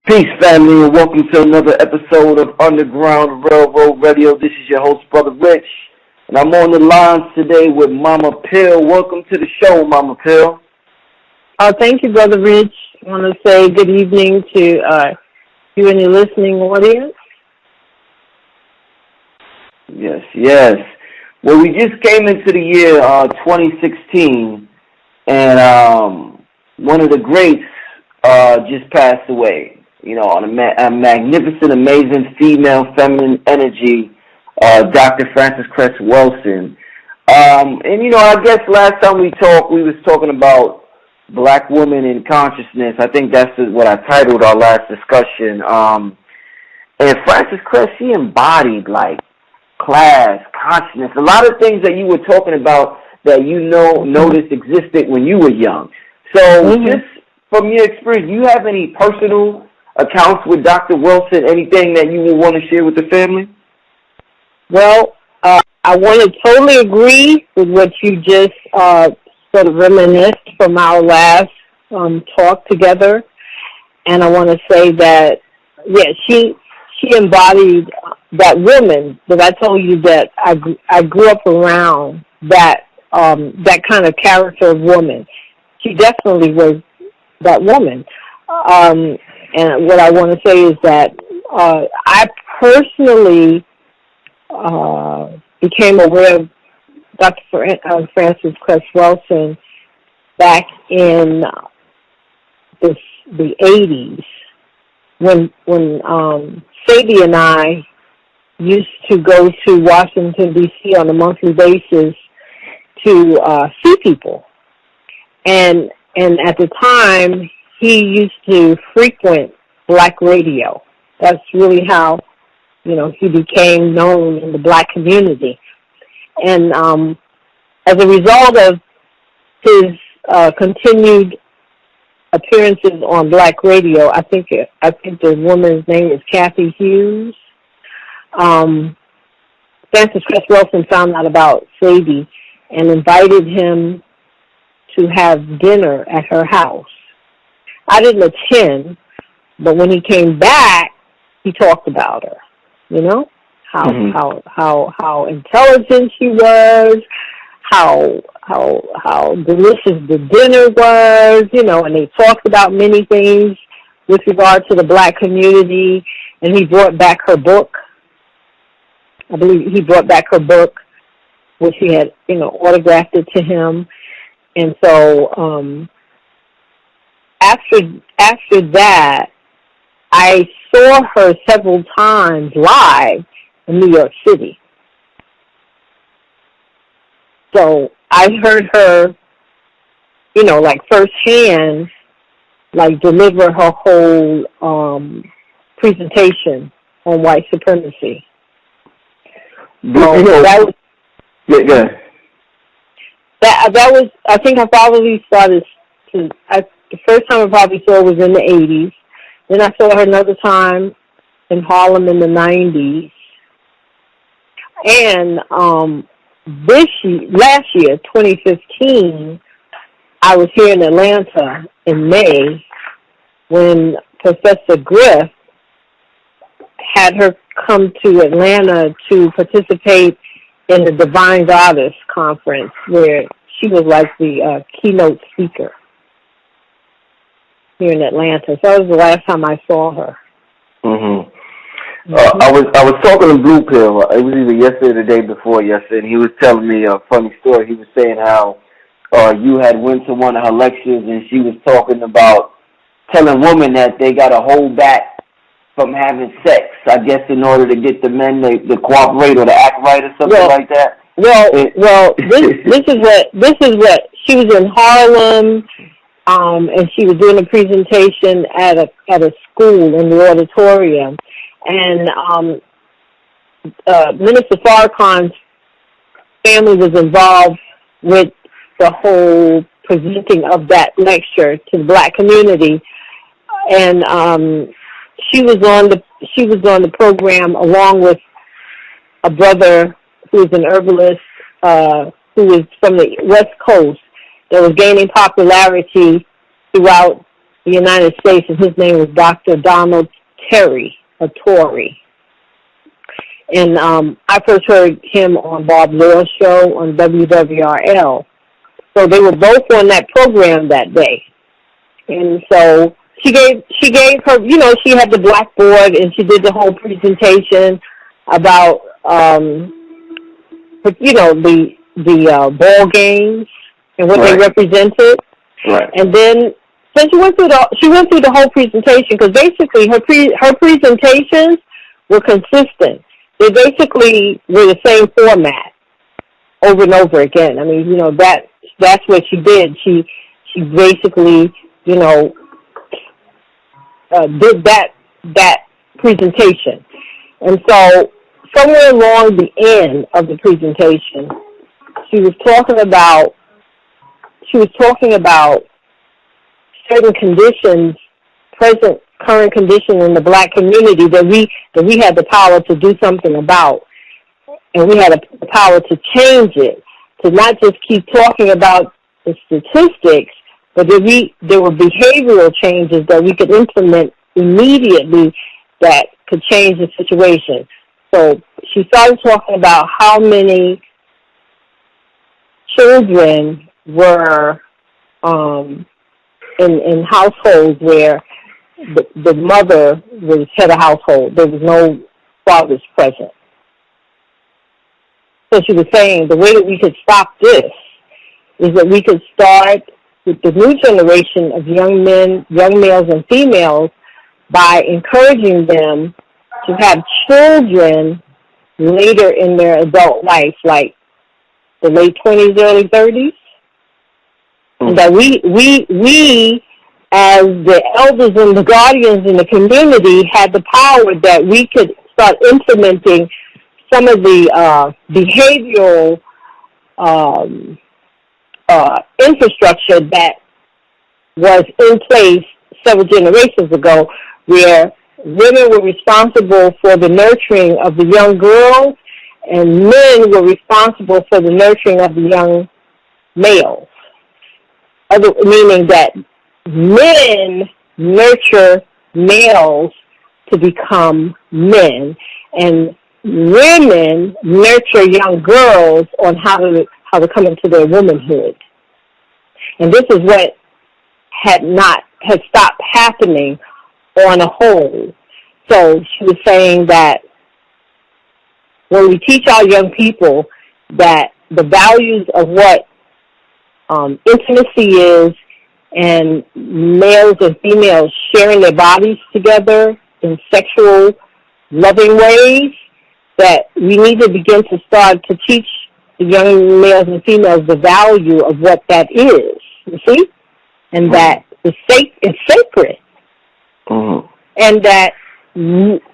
Peace, family, and welcome to another episode of Underground Railroad Radio. This is your host, Brother Rich, and I'm on the lines today with Mama Pill. Welcome to the show, Mama Pill. Thank you, Brother Rich. I want to say good evening to you and your listening audience. Yes. Well, we just came into the year 2016, and one of the greats just passed away. You know, on a magnificent, amazing female feminine energy, Dr. Frances Cress Welsing. And, you know, I guess last time we talked, we was talking about black women in consciousness. I think that's what I titled our last discussion. And Frances Cress, she embodied, like, class, consciousness, a lot of things that you were talking about that you noticed existed when you were young. So just from your experience, do you have any personal accounts with Dr. Welsing, anything that you would want to share with the family? Well, I want to totally agree with what you just sort of reminisced from our last talk together. And I want to say that, yeah, she embodied that woman that I told you that I grew up around, that kind of character of woman. She definitely was that woman. And what I want to say is that I personally became aware of Dr. Frances Cress Welsing back in the 80s when Sadie and I used to go to Washington, D.C. on a monthly basis to see people. And at the time, he used to frequent black radio. That's really how, you know, he became known in the black community. And as a result of his continued appearances on black radio, I think the woman's name is Kathy Hughes. Frances Cress Welsing found out about Sadie and invited him to have dinner at her house. I didn't attend, but when he came back, he talked about her. You know, how intelligent she was, how delicious the dinner was. You know, and they talked about many things with regard to the black community. And he brought back her book. I believe he brought back her book, which he had, you know, autographed it to him. And so after that, I saw her several times live in New York City. So I heard her, you know, like firsthand, like deliver her whole presentation on white supremacy. That was, I think I probably started the first time I probably saw her was in the 80s. Then I saw her another time in Harlem in the 90s. And last year, 2015, I was here in Atlanta in May when Professor Griff had her come to Atlanta to participate in the Divine Goddess Conference, where she was like the keynote speaker here in Atlanta. So that was the last time I saw her. I was talking to Blue Pill. It was either yesterday or the day before yesterday, and he was telling me a funny story. He was saying how you had went to one of her lectures, and she was talking about telling women that they got to hold back from having sex, I guess, in order to get the men to cooperate or to act right or something like that. Well, this is what she was in Harlem, and she was doing a presentation at a school in the auditorium, and Minister Farrakhan's family was involved with the whole presenting of that lecture to the black community, and she was on the program along with a brother who is an herbalist who is from the West Coast that was gaining popularity throughout the United States, and his name was Dr. Donald Terry, or Torrey. And I first heard him on Bob Law's show on WWRL. So they were both on that program that day. And so she gave her, she had the blackboard and she did the whole presentation about, the ball games and what they represented. Right. And then, so she went through the whole presentation, because basically her presentations were consistent. They basically were the same format over and over again. I mean, that's what she did. She basically, did that presentation. And so somewhere along the end of the presentation, she was talking about certain conditions, current conditions in the black community that we had the power to do something about, and we had the power to change it, to not just keep talking about the statistics, but there were behavioral changes that we could implement immediately that could change the situation. So she started talking about how many children were in households where the mother was head of household. There was no fathers present. So she was saying the way that we could stop this is that we could start with the new generation of young men, young males and females, by encouraging them to have children later in their adult life, like the late 20s, early 30s. And that we as the elders and the guardians in the community had the power that we could start implementing some of the behavioral infrastructure that was in place several generations ago, where women were responsible for the nurturing of the young girls and men were responsible for the nurturing of the young males. Meaning that men nurture males to become men, and women nurture young girls on how to come into their womanhood. And this is what had stopped happening on a whole. So she was saying that when we teach our young people that the values of what intimacy is, and males and females sharing their bodies together in sexual, loving ways, that we need to begin to start to teach the young males and females the value of what that is, you see? And that it's sacred. Mm-hmm. And that young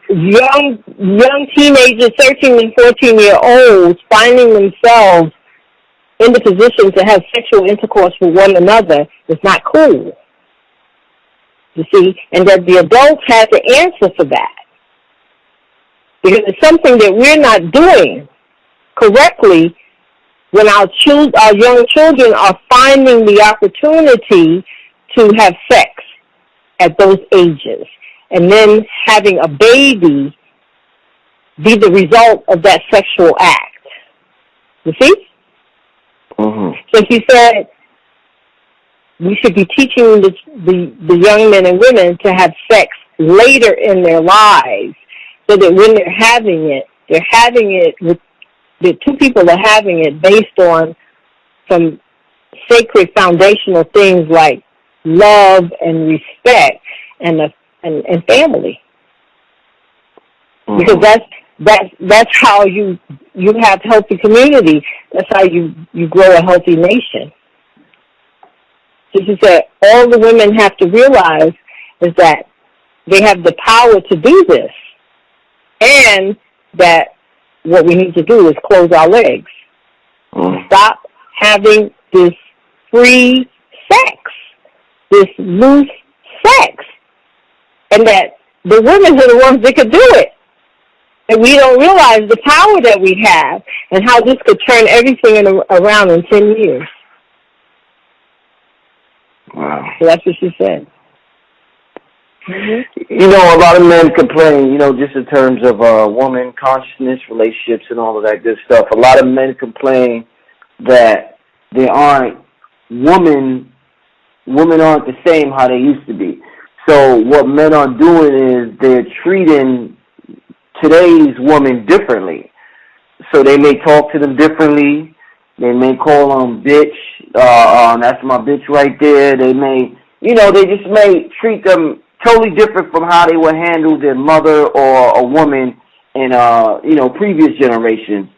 teenagers, 13 and 14-year-olds, finding themselves in the position to have sexual intercourse with one another is not cool, you see, and that the adults have to answer for that. Because it's something that we're not doing correctly when our young children are finding the opportunity to have sex at those ages, and then having a baby be the result of that sexual act. You see? Mm-hmm. So she said we should be teaching the young men and women to have sex later in their lives, so that when they're having it with the two people are having it based on some sacred foundational things like love and respect and family. Mm-hmm. Because that's how you have healthy community. That's how you grow a healthy nation. So she said all the women have to realize is that they have the power to do this, and that what we need to do is close our legs. Stop having this free sex, this loose sex, and that the women are the ones that could do it. And we don't realize the power that we have and how this could turn everything around in 10 years. Wow. So that's what she said. You know, a lot of men complain, you know, just in terms of woman consciousness, relationships, and all of that good stuff. A lot of men complain that they aren't women aren't the same how they used to be. So what men are doing is they're treating today's woman differently. So they may talk to them differently. They may call them bitch. That's my bitch right there. They may, you know, they just may treat them totally different from how they would handle their mother or a woman in, you know, previous generations.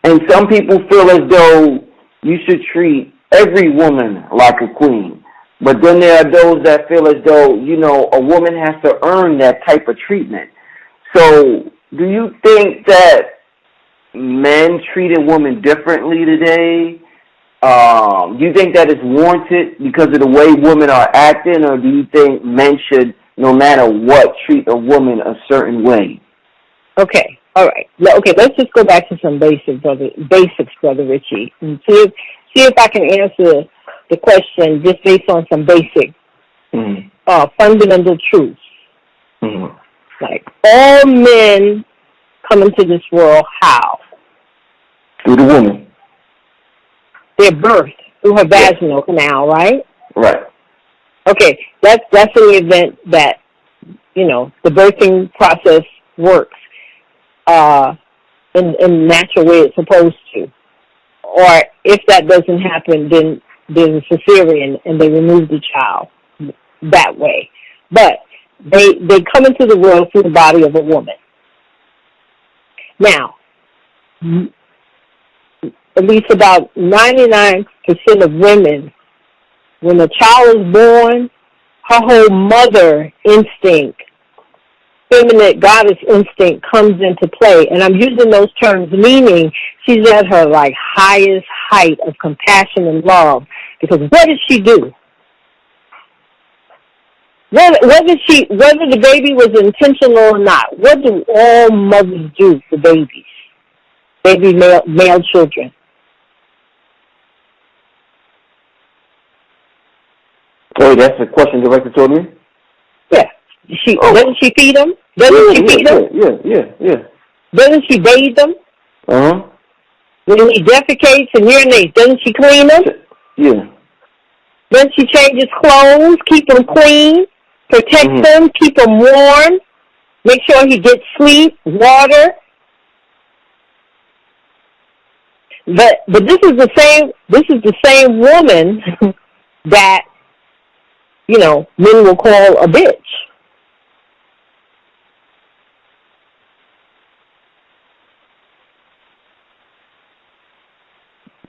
And some people feel as though you should treat every woman like a queen. But then there are those that feel as though, you know, a woman has to earn that type of treatment. So do you think that men treated women differently today? Do you think that it's warranted because of the way women are acting, or do you think men should, no matter what, treat a woman a certain way? Okay, all right. Okay, let's just go back to some basics, Brother Richie, and see if I can answer the question just based on some basic fundamental truths. Mm-hmm. Like, all men come into this world how? Through the woman. They're birthed through her vaginal canal, right? Right. Okay, that's an event that, you know, the birthing process works in the natural way it's supposed to. Or if that doesn't happen, then it's cesarean and they remove the child that way. But they come into the world through the body of a woman. Now, at least about 99% of women, when a child is born, her whole mother instinct, feminine goddess instinct comes into play. And I'm using those terms, meaning she's at her like highest height of compassion and love. Because what does she do? Whether the baby was intentional or not, what do all mothers do for babies? Baby male children. Oh, that's a question directed toward me? Yeah. Doesn't she feed them? Doesn't she feed them? Yeah. Doesn't she bathe them? Uh-huh. When he defecates and urinates, doesn't she clean them? Yeah. Doesn't she change his clothes, keep them clean, protect them, keep them warm, make sure he gets sleep, water? But this is the same woman that, you know, men will call a bitch.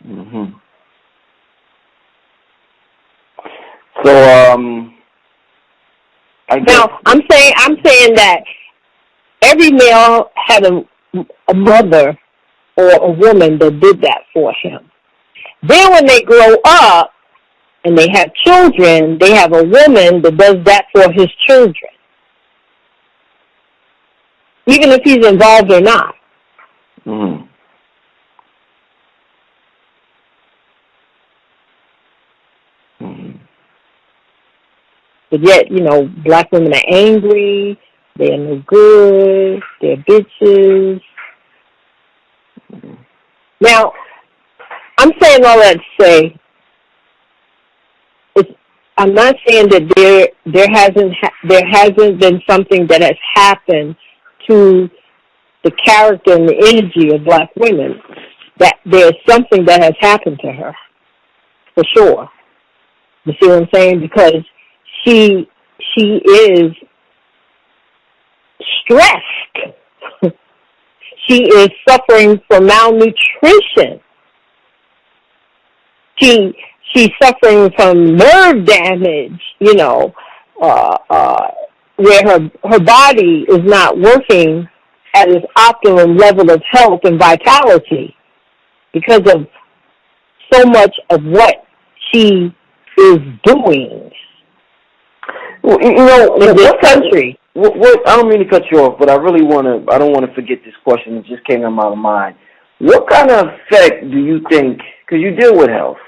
Mm-hmm. So, now I'm saying that every male had a mother or a woman that did that for him. Then when they grow up and they have children, they have a woman that does that for his children, even if he's involved or not. Mm-hmm. But yet, you know, black women are angry, they're no good, they're bitches. Now, I'm saying all that to say, I'm not saying that there hasn't been something that has happened to the character and the energy of black women. That there's something that has happened to her, for sure. You see what I'm saying? Because she is stressed. She is suffering from malnutrition. She's suffering from nerve damage, you know, where her body is not working at its optimum level of health and vitality because of so much of what she is doing. Well, you know, in this country. What, I don't mean to cut you off, but I don't want to forget this question. It just came out of my mind. What kind of effect do you think, because you deal with health,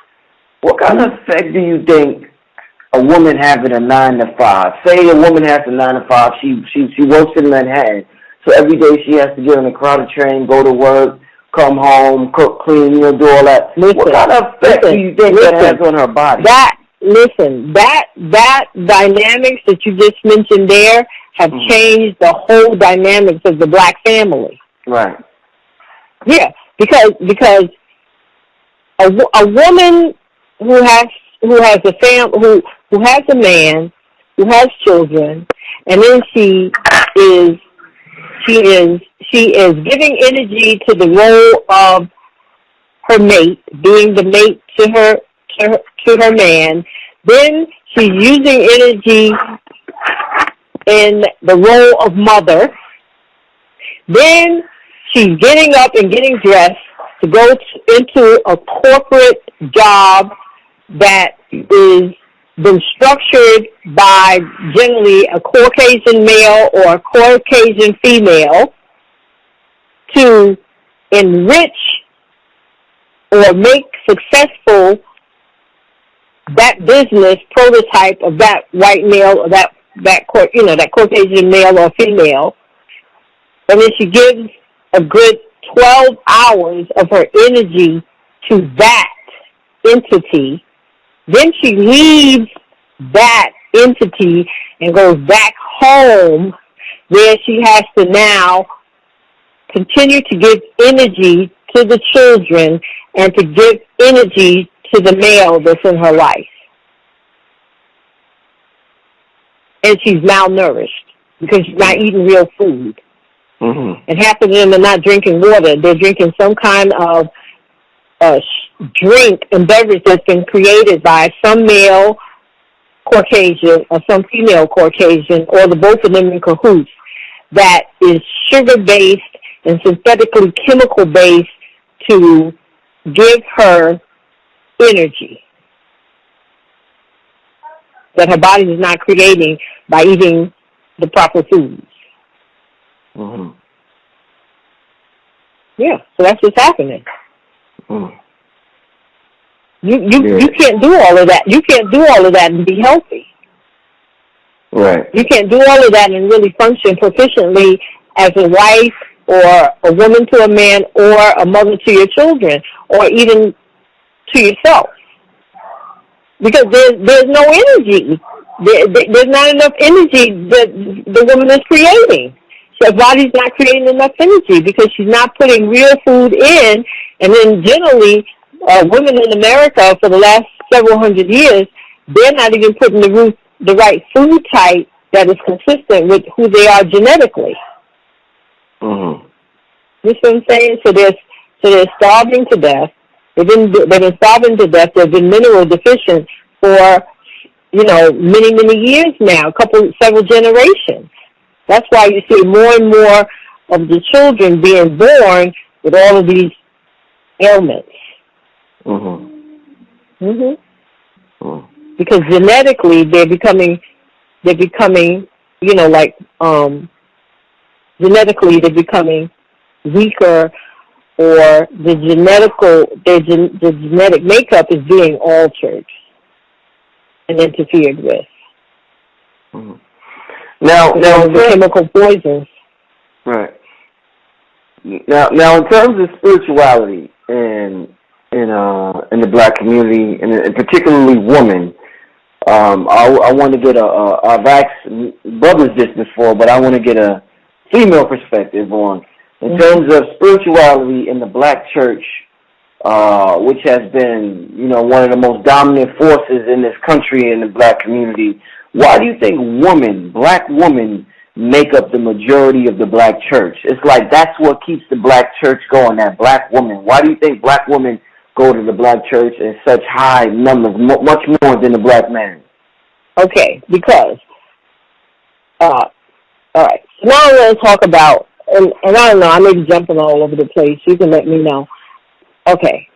what kind of effect do you think a woman having a 9 to 5. Say a woman has a 9 to 5. She works in Manhattan, so every day she has to get on a crowded train, go to work, come home, cook, clean, do all that. What kind of effect do you think that has on her body? That dynamics that you just mentioned there have changed the whole dynamics of the black family. Right. Yeah, because a woman who has a who has a man, who has children, and then she is giving energy to the role of her mate, being the mate to her man. Then she's using energy in the role of mother. Then she's getting up and getting dressed to go into a corporate job that is been structured by generally a Caucasian male or a Caucasian female to enrich or make successful that business prototype of that white male or that Caucasian male or female. And then she gives a good 12 hours of her energy to that entity. Then she leaves that entity and goes back home, where she has to now continue to give energy to the children and to give energy to the male that's in her life. And she's malnourished because she's not eating real food. Mm-hmm. And half of them are not drinking water. They're drinking some kind of drink and beverage that's been created by some male Caucasian or some female Caucasian, or the both of them in cahoots, that is sugar-based and synthetically chemical-based to give her energy that her body is not creating by eating the proper foods. Mm-hmm. Yeah, so that's what's happening. Mm. You can't do all of that. You can't do all of that and be healthy. Right. You can't do all of that and really function proficiently as a wife or a woman to a man or a mother to your children or even to yourself. Because there's no energy. There's not enough energy that the woman is creating. So her body's not creating enough energy because she's not putting real food in. And then generally, women in America for the last several hundred years, they're not even putting the right food type that is consistent with who they are genetically. Mm-hmm. You see what I'm saying? So they're starving to death. They've been starving to death. They've been mineral deficient for many years now, several generations. That's why you see more and more of the children being born with all of these ailments. Mm-hmm. Mm-hmm. Mm. Because genetically they're becoming genetically they're becoming weaker, or the genetic makeup is being altered and interfered with. Mm-hmm. Now the chemical poisons. Right. Now, in terms of spirituality in the black community, and particularly women, I want to get I've asked brothers this before, but I want to get a female perspective on, in terms of spirituality in the black church, which has been, one of the most dominant forces in this country and the black community. Why do you think black women, make up the majority of the black church? It's like that's what keeps the black church going, that black woman. Why do you think black women go to the black church in such high numbers, much more than the black man? Okay, because, all right, so now I'm going to talk about, and I don't know, I may be jumping all over the place. You can let me know. Okay.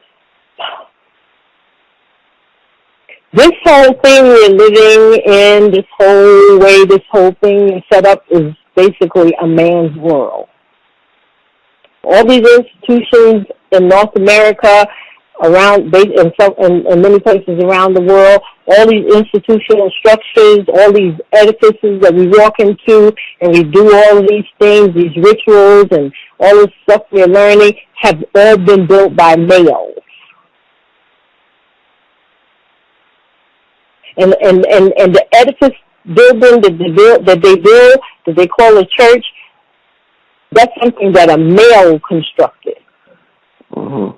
This whole thing we're living in, this whole thing is set up is basically a man's world. All these institutions in North America around in many places around the world, all these institutional structures, all these edifices that we walk into and we do all of these things, these rituals and all this stuff we're learning have all been built by males. And the edifice building that they call a church, that's something that a male constructed. Mm-hmm.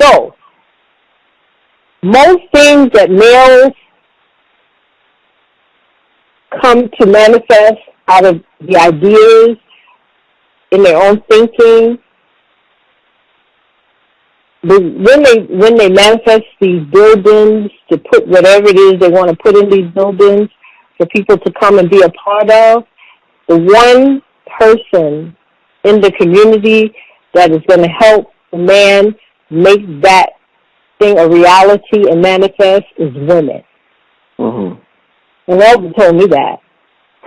So, most things that males come to manifest out of the ideas in their own thinking, when they manifest these buildings to put whatever it is they want to put in these buildings for people to come and be a part of, the one person in the community that is going to help the man make that thing a reality and manifest is women. Mm-hmm. And Elton told me that.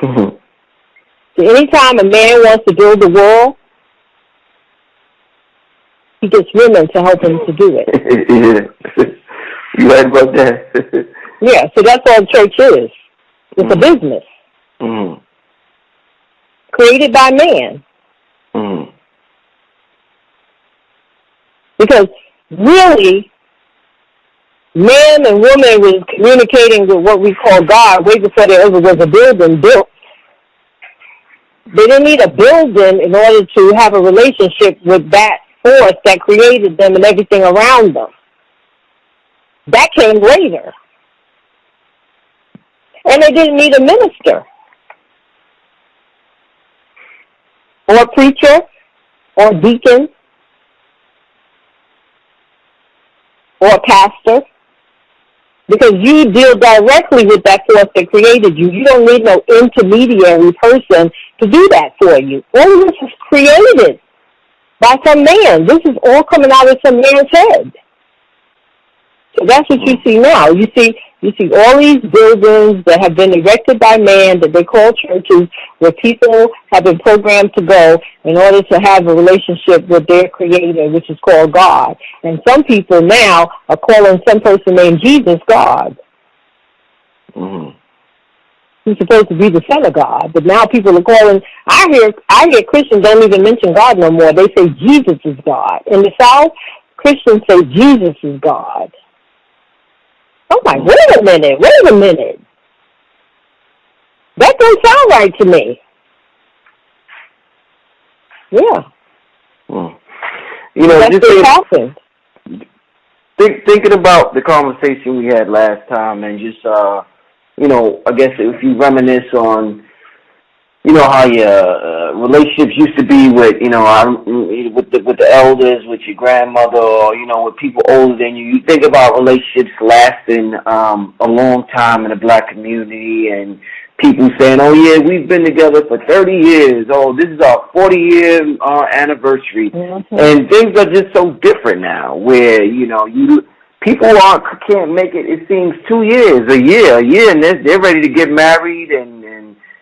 Mm-hmm. So anytime a man wants to build a wall, he gets women to help him to do it. Yeah. You right about that. Yeah, so that's all church is. It's a business. Mm-hmm. Created by man. Mm-hmm. Because really, man and woman was communicating with what we call God way before there ever was a building built. They didn't need a building in order to have a relationship with that force that created them and everything around them. That came later. And they didn't need a minister or a preacher or a deacon or a pastor, because you deal directly with that force that created you. You don't need no intermediary person to do that for you. All of this is created by some man. This is all coming out of some man's head. So that's what you see now. You see all these buildings that have been erected by man that they call churches, where people have been programmed to go in order to have a relationship with their creator, which is called God. And some people now are calling some person named Jesus God. Mm-hmm. He's supposed to be the Son of God, but now people are calling. I hear Christians don't even mention God no more. They say Jesus is God. In the South, Christians say Jesus is God. I'm like, wait a minute. That don't sound right to me. Yeah. You know, that's just happened. Thinking about the conversation we had last time, and just you know, I guess if you reminisce on, you know, how your relationships used to be with, you know, with the elders, with your grandmother, or, you know, with people older than you. You think about relationships lasting a long time in the black community, and people saying, "Oh yeah, we've been together for 30 years. Oh, this is our 40-year anniversary," and things are just so different now. Where people can't make it. It seems 2 years, a year, and they're ready to get married, and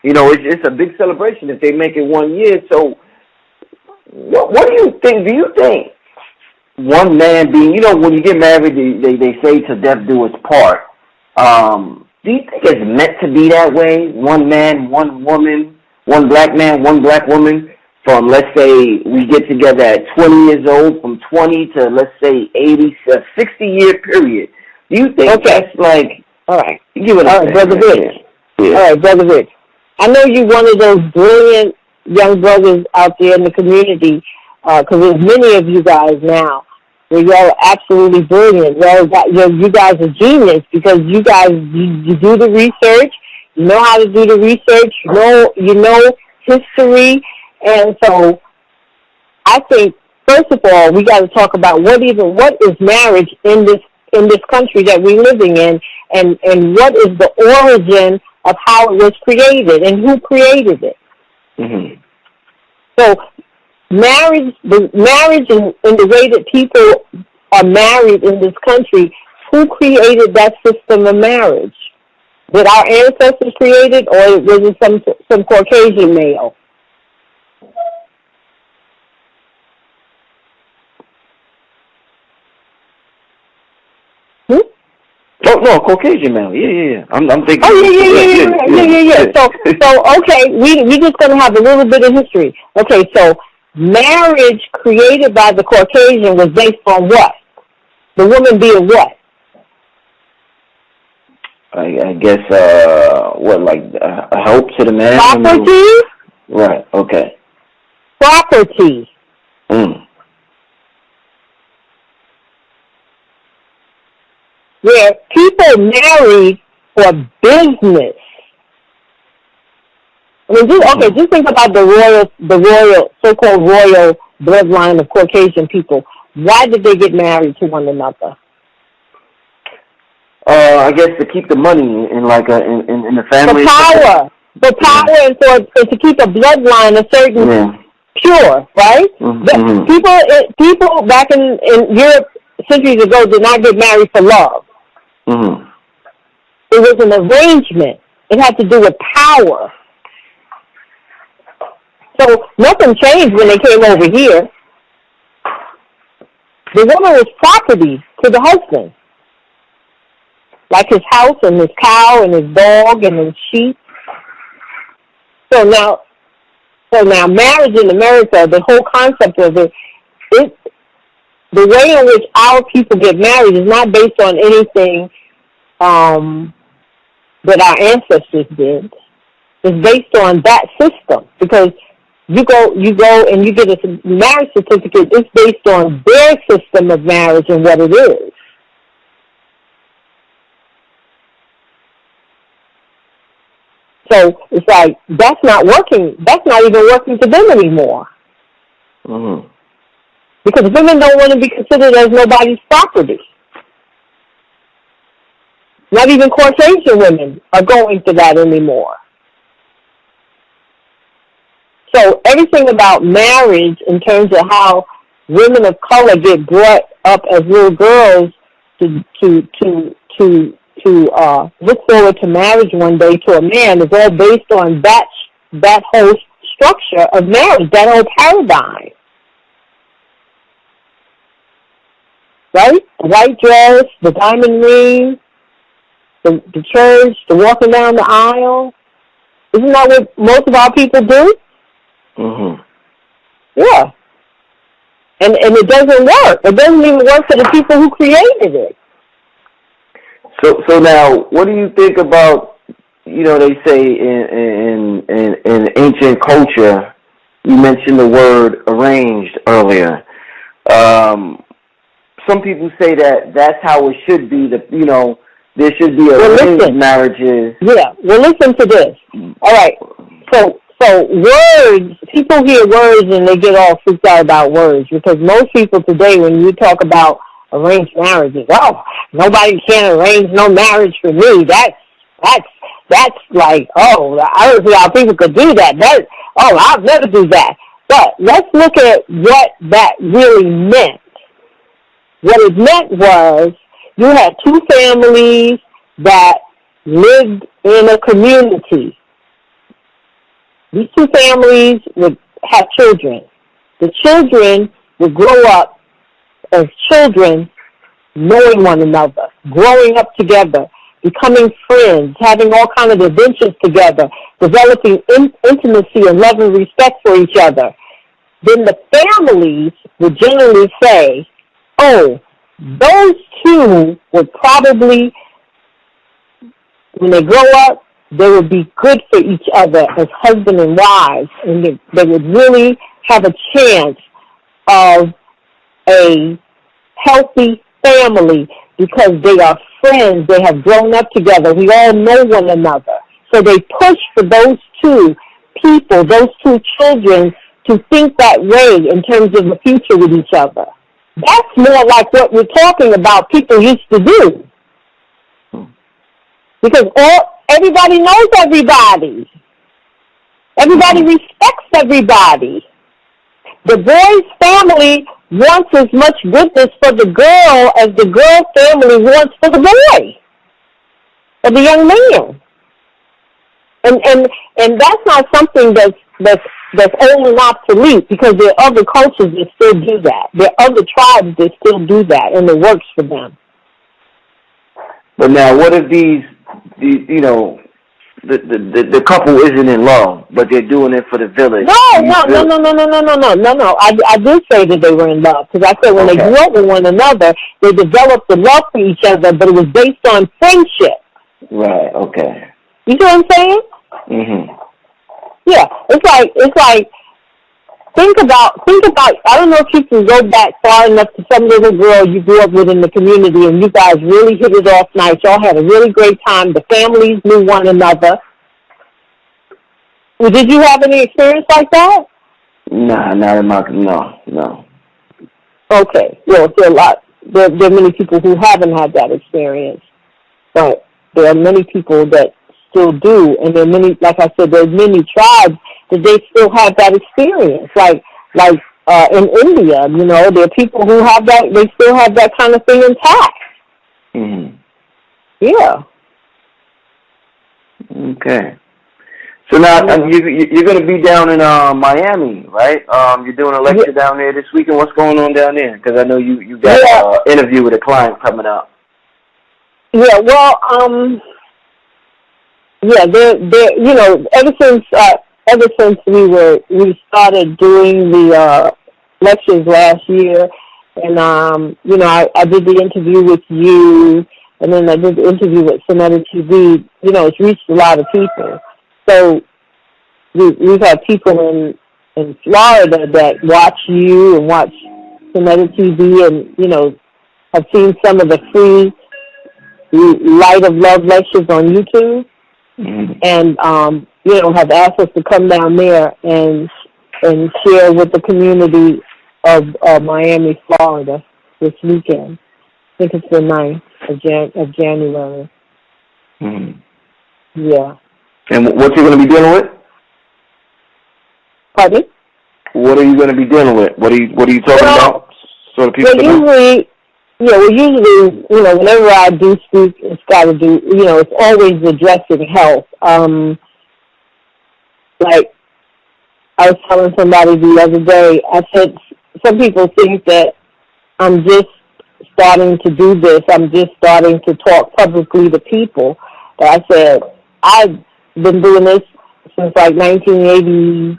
you know, it's a big celebration if they make it 1 year. So, what do you think? Do you think one man being, you know, when you get married, they say to death do us part. Do you think it's meant to be that way? One man, one woman, one black man, one black woman. From, let's say, we get together at 20 years old, from 20 to, let's say, 80, 60-year period. Do you think that's like, all right, give it up, Brother Rich. Yeah. All right, Brother Rich. I know you're one of those brilliant young brothers out there in the community, because there's many of you guys now where y'all are absolutely brilliant. You guys are genius, because you guys, you do the research, you know how to do the research, you know history. And so I think, first of all, we got to talk about what is marriage in this country that we're living in, and what is the origin of how it was created and who created it. Mm-hmm. So marriage in the way that people are married in this country, who created that system of marriage? Did our ancestors create it, or was it some Caucasian male? Oh no, Caucasian male. Yeah. I'm thinking. Oh yeah. So okay, we just gonna have a little bit of history. Okay, so marriage created by the Caucasian was based on what? The woman being what? I guess what, like a help to the man? Property. Right. Okay. Property. Where people married for business. I mean, just think about the so-called royal bloodline of Caucasian people. Why did they get married to one another? I guess to keep the money in the family. For power, and to keep a bloodline a certain pure, right? People back in Europe centuries ago did not get married for love. It was an arrangement. It had to do with power. So nothing changed when they came over here. The woman was property to the husband, like his house and his cow and his dog and his sheep. So now marriage in America, the whole concept of it, the way in which our people get married is not based on anything that our ancestors did. It's based on that system, because you go and you get a marriage certificate. It's based on their system of marriage and what it is. So it's like that's not working. That's not even working for them anymore. Because women don't want to be considered as nobody's property. Not even Caucasian women are going to that anymore. So everything about marriage, in terms of how women of color get brought up as little girls to look forward to marriage one day to a man, is all based on that whole structure of marriage, that whole paradigm. Right? The white dress, the diamond ring, the church, the walking down the aisle. Isn't that what most of our people do? Yeah. And it doesn't work. It doesn't even work for the people who created it. So now, what do you think about, they say in ancient culture, you mentioned the word arranged earlier. Some people say that's how it should be. There should be arranged marriages. Yeah. Well, listen to this. All right. So words, people hear words and they get all freaked out about words, because most people today, when you talk about arranged marriages, nobody can arrange no marriage for me. That's like, I don't see how people could do that. I'll never do that. But let's look at what that really meant. What it meant was you had two families that lived in a community. These two families would have children. The children would grow up as children, knowing one another, growing up together, becoming friends, having all kinds of adventures together, developing intimacy and love and respect for each other. Then the families would generally say, those two would probably, when they grow up, they would be good for each other as husband and wives, and they would really have a chance of a healthy family because they are friends. They have grown up together. We all know one another. So they push for those two people, those two children, to think that way in terms of the future with each other. That's more like what we're talking about people used to do. Because everybody knows everybody. Everybody respects everybody. The boy's family wants as much goodness for the girl as the girl's family wants for the boy, for the young man. And that's not something that's old and obsolete, because there are other cultures that still do that. There are other tribes that still do that, and it works for them. But now, what if the couple isn't in love, but they're doing it for the village? No. I did say that they were in love, because I said when they grew up with one another, they developed a love for each other, but it was based on friendship. Right. Okay. You see what I'm saying? Mhm. Yeah. It's like think about. I don't know if you can go back far enough to some little girl you grew up with in the community, and you guys really hit it off nice. Y'all had a really great time. The families knew one another. Well, did you have any experience like that? Nah, not in my no. Okay. Well, there are many people who haven't had that experience, but there are many people that still do, and there are many, like I said, there's many tribes that they still have that experience. Like in India, there are people who have that. They still have that kind of thing intact. Mhm. Yeah. Okay. So now you're going to be down in Miami, right? You're doing a lecture down there this weekend. What's going on down there? Because I know you got an interview with a client coming up. Yeah. Well, they're ever since we started doing the lectures last year, and I did the interview with you, and then I did the interview with Sonata TV. It's reached a lot of people. So we've had people in Florida that watch you and watch Sonata TV, and have seen some of the free Light of Love lectures on YouTube. Mm-hmm. And have asked us to come down there and share with the community of Miami, Florida this weekend. I think it's the 9th of January. Mm-hmm. Yeah. And what you're going to be dealing with? Pardon me? What are you going to be dealing with? What are you talking about? So the people usually, whenever I do speak, it's got to do, it's always addressing health. Like I was telling somebody the other day, I said, some people think that I'm just starting to do this. I'm just starting to talk publicly to people. But I said, I've been doing this since like 1980,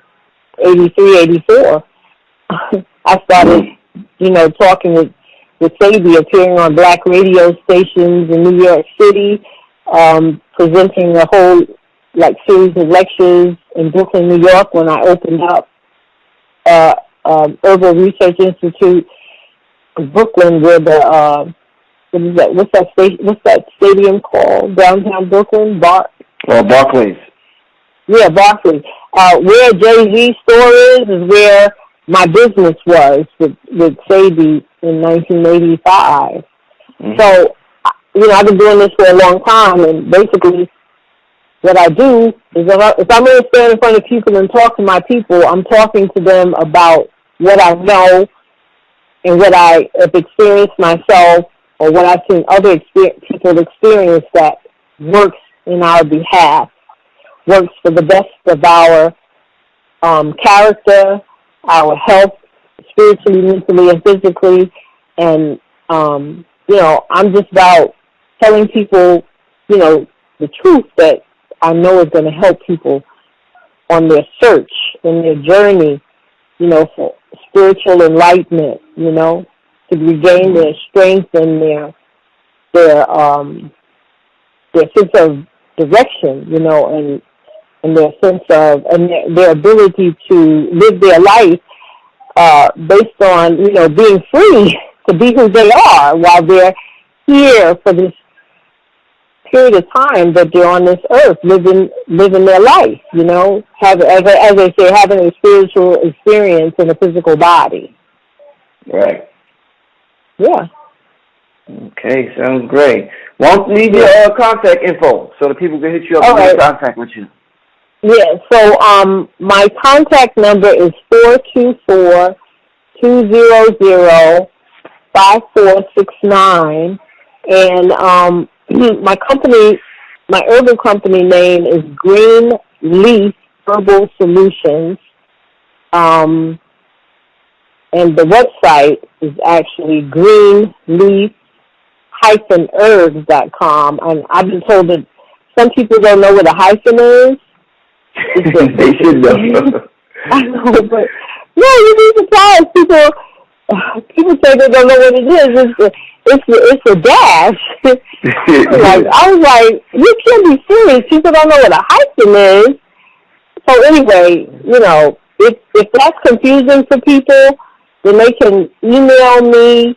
83, 84. I started, talking with Sadie, appearing on black radio stations in New York City, presenting a whole series of lectures in Brooklyn, New York, when I opened up Herbal Research Institute in Brooklyn, where what's that stadium called downtown Brooklyn? Barclays. Yeah, Barclays. Where Jay-Z's store is where my business was with Sadie in 1985. Mm-hmm. So, I've been doing this for a long time, and basically what I do is if I'm going to stand in front of people and talk to my people, I'm talking to them about what I know and what I have experienced myself, or what I've seen other people experience that works in our behalf, works for the best of our character, our health, spiritually, mentally, and physically. And, I'm just about telling people, the truth that I know is going to help people on their search, in their journey, for spiritual enlightenment, to regain their strength and their sense of direction, and their sense of, and their ability to live their life based on, being free to be who they are while they're here for this period of time that they're on this earth, living their life, as they say, having a spiritual experience in a physical body. Right. Yeah. Okay, sounds great. Well, need your contact info so the people can hit you up and get in contact with you. Yeah, so my contact number is 424-200-5469, and my herbal company name is Green Leaf Herbal Solutions, and the website is actually greenleaf-herbal.com. herbs.com, and I've been told that some people don't know what a hyphen is. They should know. I know, but no, you'd be surprised. People say they don't know what it is. It's a dash. I was like, you can't be serious. People don't know what a hyphen is. So anyway, if that's confusing for people, then they can email me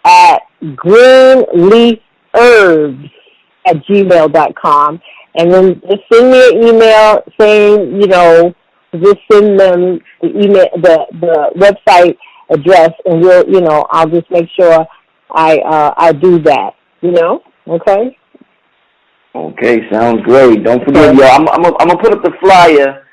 at greenleafherbs@gmail.com, and then just send me an email saying, just send them the email, the website address, and I'll just make sure I do that. Okay. Okay, sounds great. Don't forget, y'all. I'm gonna put up the flyer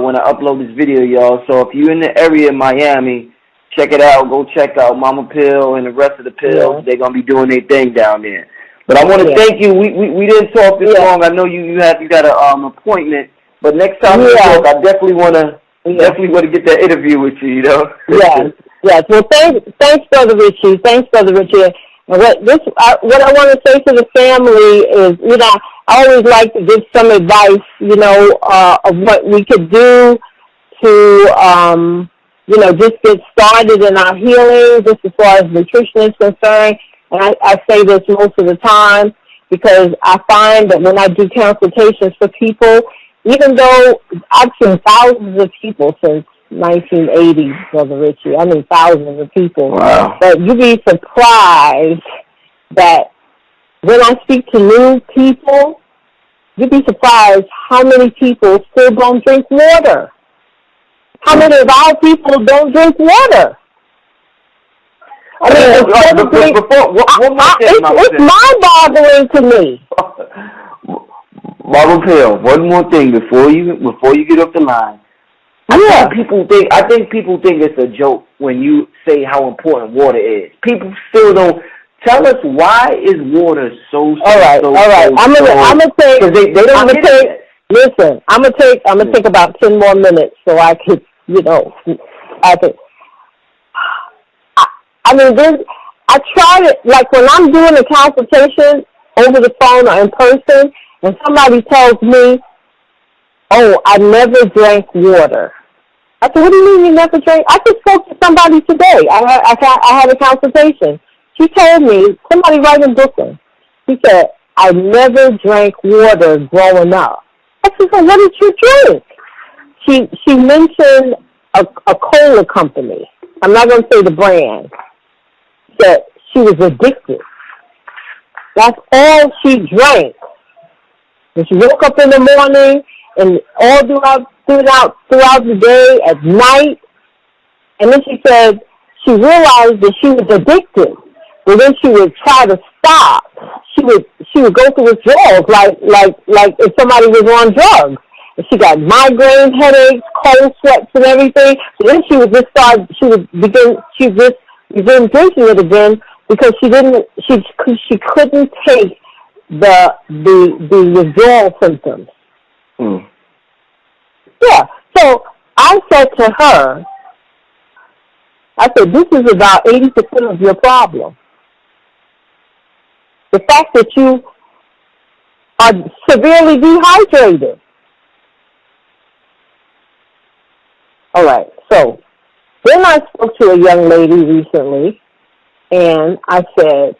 when I upload this video, y'all. So if you're in the area in Miami, check it out. Go check out Momma Pill and the rest of the pills. Yeah. They're gonna be doing their thing down there. But I want to thank you. We didn't talk this long. I know you got an appointment. But next time we talk, I definitely want to get that interview with you. Yes. Well, thanks, Brother Richie. And what I want to say to the family is, I always like to give some advice, of what we could do to, just get started in our healing, just as far as nutrition is concerned. And I say this most of the time because I find that when I do consultations for people, even though I've seen thousands of people since 1980, Brother Richie, thousands of people. Wow. But you'd be surprised that when I speak to new people, you'd be surprised how many people still don't drink water. How many of our people don't drink water? It's mind-boggling to me. Momma Pill, one more thing before you get off the line. I think people think it's a joke when you say how important water is. People still don't. Tell us, why is water so? All right. I'm gonna take. Listen, I'm gonna take about 10 more minutes so I could, I try to, like when I'm doing a consultation over the phone or in person, and somebody tells me, "Oh, I never drank water." I said, "What do you mean you never drank?" I just spoke to somebody today. I had a consultation. She told me, somebody right in Brooklyn, she said, "I never drank water growing up." I said, "So what did you drink?" She mentioned a cola company. I'm not going to say the brand. That she was addicted. That's all she drank. And she woke up in the morning and all throughout the day, at night. And then she said she realized that she was addicted. But then she would try to stop. She would go through withdrawals like if somebody was on drugs. And she got migraine headaches, cold sweats, and everything. So then she would begin drinking it again because she couldn't take the withdrawal symptoms. Mm. Yeah. So I said to her, this is about 80% of your problem. The fact that you are severely dehydrated. All right. So then I spoke to a young lady recently, and I said,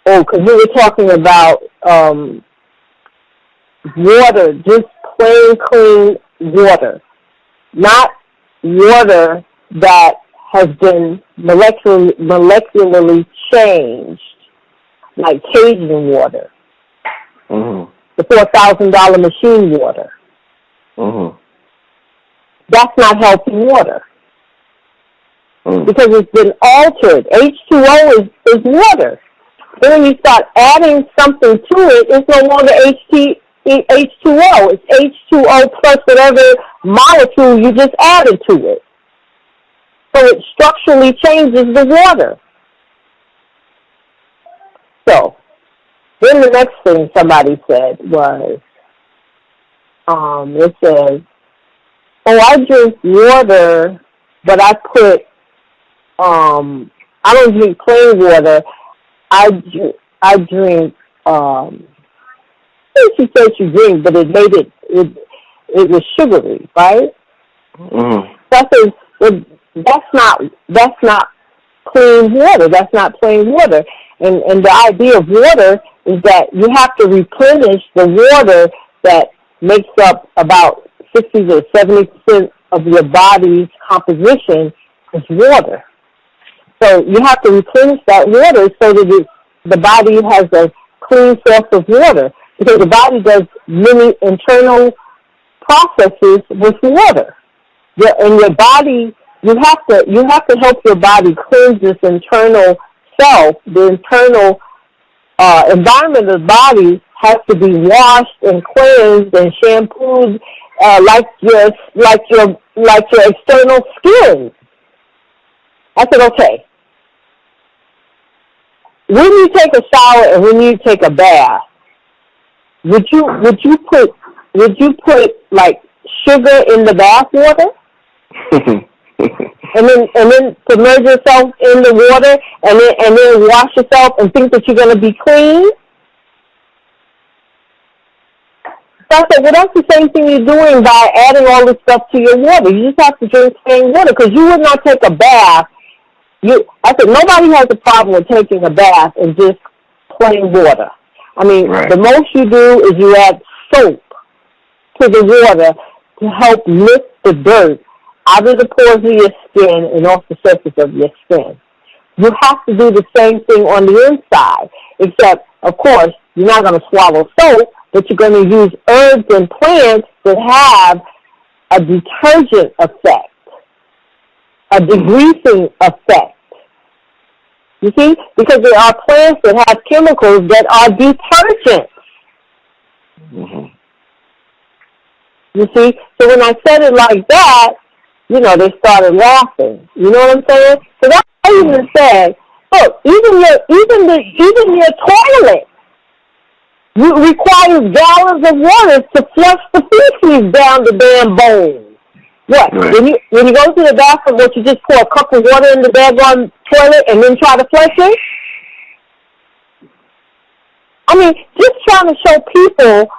because we were talking about water, just plain clean water, not water that has been molecularly changed, like Cajun water, mm-hmm. the $4,000 machine water. Mm-hmm. That's not healthy water. Mm. Because it's been altered. H2O is water. Then when you start adding something to it, it's no longer H2O. It's H2O plus whatever molecule you just added to it. So it structurally changes the water. So then the next thing somebody said was, it says, "Oh, I drink water, but I put, I don't drink plain water. I drink. She said she drink, but it made it was sugary, right? Mm-hmm. So I said, well, that's not clean water. That's not plain water. And the idea of water is that you have to replenish the water that makes up about 60 to 70% of your body's composition is water. So you have to replenish that water so that the body has a clean source of water, because the body does many internal processes with water. In your body, you have to help your body cleanse this internal self. The internal environment of the body has to be washed and cleansed and shampooed, like your external skin. I said, okay. When you take a shower and when you take a bath, would you put like sugar in the bath water? and then submerge yourself in the water and then wash yourself and think that you're going to be clean? So I said, well, that's the same thing you're doing by adding all this stuff to your water. You just have to drink plain water, because you would not take a bath. I said, nobody has a problem with taking a bath and just plain water. I mean, right. The most you do is you add soap to the water to help lift the dirt out of the pores of your skin and off the surface of your skin. You have to do the same thing on the inside, except, of course, you're not going to swallow soap, but you're going to use herbs and plants that have a detergent effect, a degreasing effect. You see? Because there are plants that have chemicals that are detergents. Mm-hmm. You see? So when I said it like that, they started laughing. You know what I'm saying? So that's why I even said, look, even your toilet requires gallons of water to flush the feces down the damn bowl. What? Right. When you go to the bathroom, you just pour a cup of water in the daggone toilet and then try to flush it? I mean, just trying to show people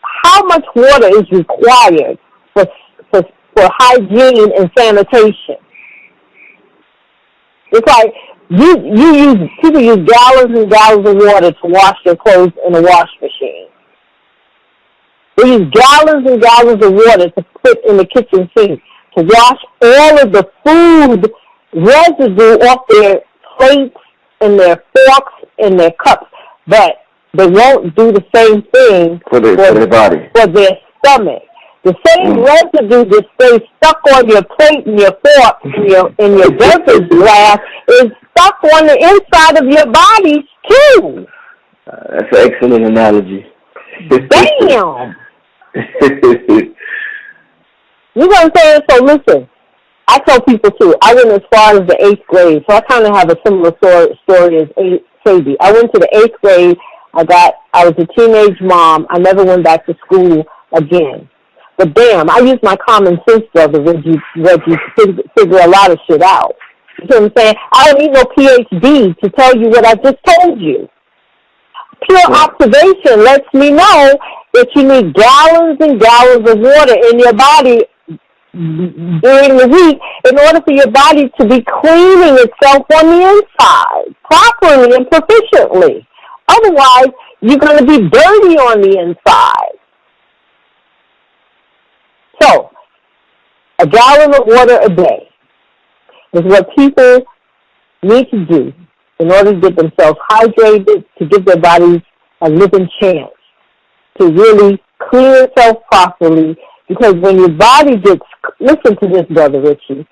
how much water is required for hygiene and sanitation. It's like people use gallons and gallons of water to wash their clothes in a wash machine. They use gallons and gallons of water to put in the kitchen sink to wash all of the food residue off their plates and their forks and their cups. But they won't do the same thing for their body, for their stomach. The same residue that stays stuck on your plate and your fork and your beverage glass is stuck on the inside of your body too. That's an excellent analogy. Damn. You know what I'm saying? So listen, I tell people too, I went as far as the 8th grade, so I kind of have a similar story as Sadie. I went to the 8th grade. I was a teenage mom. I never went back to school again. But damn, I used my common sense, brother, Reggie, to figure a lot of shit out. You know what I'm saying? I don't need no PhD to tell you what I just told you. Pure observation lets me know that you need gallons and gallons of water in your body during the week in order for your body to be cleaning itself on the inside properly and proficiently. Otherwise, you're going to be dirty on the inside. So, a gallon of water a day is what people need to do in order to get themselves hydrated, to give their bodies a living chance to really clean itself properly. Because when your body gets, listen to this, Brother Richie,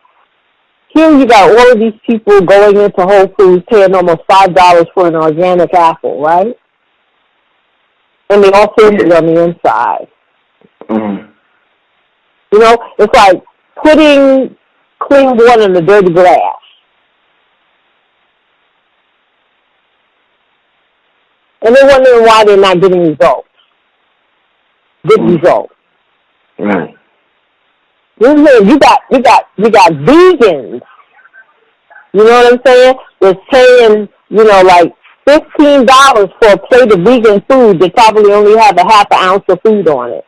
here you got all of these people going into Whole Foods paying almost $5 for an organic apple, right? And they all feel it on the inside. Mm-hmm. You know, it's like putting clean water in a dirty glass. And they're wondering why they're not getting results. Good results. Right. You got vegans. You know what I'm saying? They're saying, like $15 for a plate of vegan food that probably only have a half an ounce of food on it.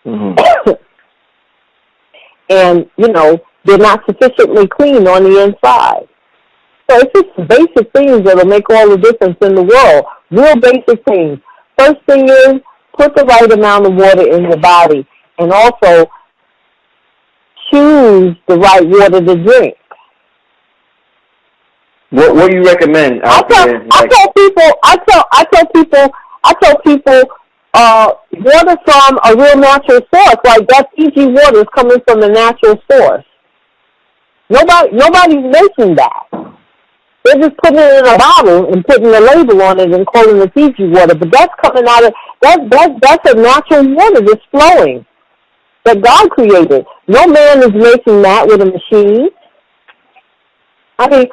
Mm-hmm. And, they're not sufficiently clean on the inside. So it's just basic things that'll make all the difference in the world. Real basic things. First thing is, put the right amount of water in your body, and also choose the right water to drink. What do you recommend? I tell people, water from a real natural source, like that Fiji water is coming from a natural source. Nobody's making that. They're just putting it in a bottle and putting a label on it and calling it Fiji water. But that's coming out of that's a natural water that's flowing that God created. No man is making that with a machine. I mean,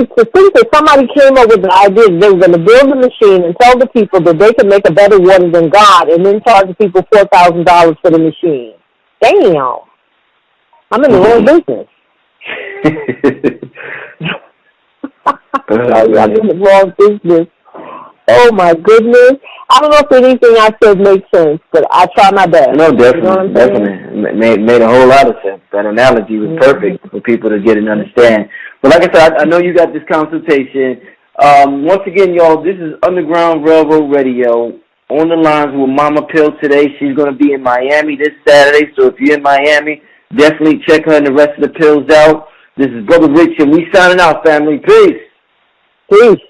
to think that somebody came up with the idea that they were going to build a machine and tell the people that they can make a better water than God, and then charge the people $4,000 for the machine. Damn. I'm in the wrong business. I'm in the wrong business. Oh, my goodness. I don't know if anything I said makes sense, but I try my best. No, definitely, definitely. Made a whole lot of sense. That analogy was perfect for people to get and understand. But like I said, I know you got this consultation. Once again, y'all, this is Underground Railroad Radio. On the lines with Momma Pill today. She's going to be in Miami this Saturday, so if you're in Miami, definitely check her and the rest of the pills out. This is Brother Rich, and we signing out, family. Peace. Peace.